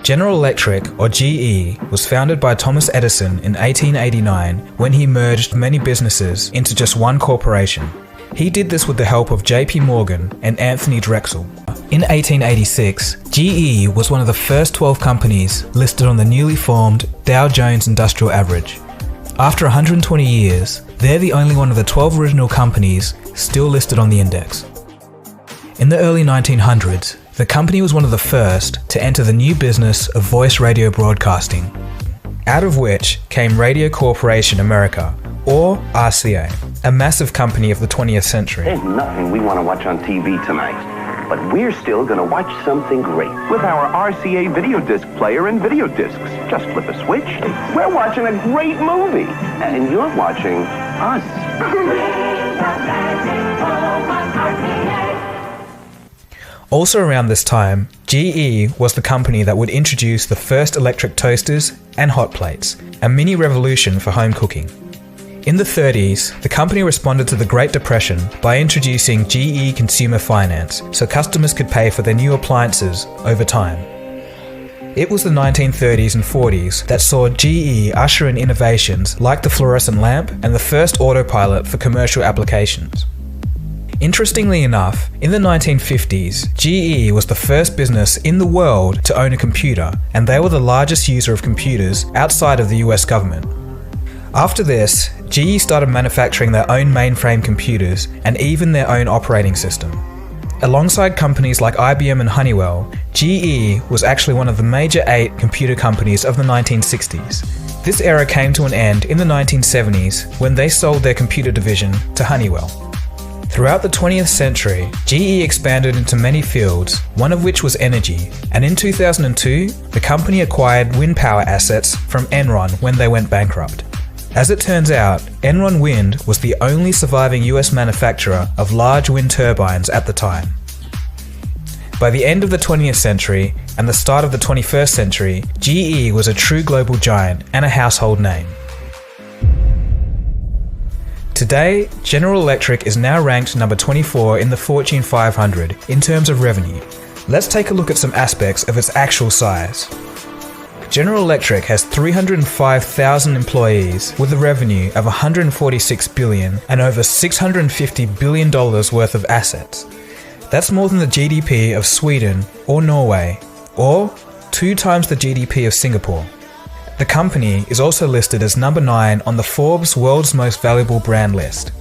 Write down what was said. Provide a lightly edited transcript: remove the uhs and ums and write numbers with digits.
General Electric, or GE, was founded by Thomas Edison in 1889 when he merged many businesses into just one corporation. He did this with the help of J.P. Morgan and Anthony Drexel. In 1886, GE was one of the first 12 companies listed on the newly formed Dow Jones Industrial Average. After 120 years, they're the only one of the 12 original companies still listed on the index. In the early 1900s, the company was one of the first to enter the new business of voice radio broadcasting, out of which came Radio Corporation America, or RCA, a massive company of the 20th century. There's nothing we want to watch on TV tonight, but we're still going to watch something great with our RCA video disc player and video discs. Just flip a switch. We're watching a great movie, and you're watching us. Also around this time, GE was the company that would introduce the first electric toasters and hot plates, a mini revolution for home cooking. In the 30s, the company responded to the Great Depression by introducing GE Consumer Finance so customers could pay for their new appliances over time. It was the 1930s and 40s that saw GE usher in innovations like the fluorescent lamp and the first autopilot for commercial applications. Interestingly enough, in the 1950s, GE was the first business in the world to own a computer, and they were the largest user of computers outside of the US government. After this, GE started manufacturing their own mainframe computers and even their own operating system. Alongside companies like IBM and Honeywell, GE was actually one of the major 8 computer companies of the 1960s. This era came to an end in the 1970s when they sold their computer division to Honeywell. Throughout the 20th century, GE expanded into many fields, one of which was energy, and in 2002, the company acquired wind power assets from Enron when they went bankrupt. As it turns out, Enron Wind was the only surviving US manufacturer of large wind turbines at the time. By the end of the 20th century and the start of the 21st century, GE was a true global giant and a household name. Today, General Electric is now ranked number 24 in the Fortune 500 in terms of revenue. Let's take a look at some aspects of its actual size. General Electric has 305,000 employees with a revenue of $146 billion and over $650 billion worth of assets. That's more than the GDP of Sweden or Norway, or 2 times the GDP of Singapore. The company is also listed as number 9 on the Forbes World's Most Valuable Brand list.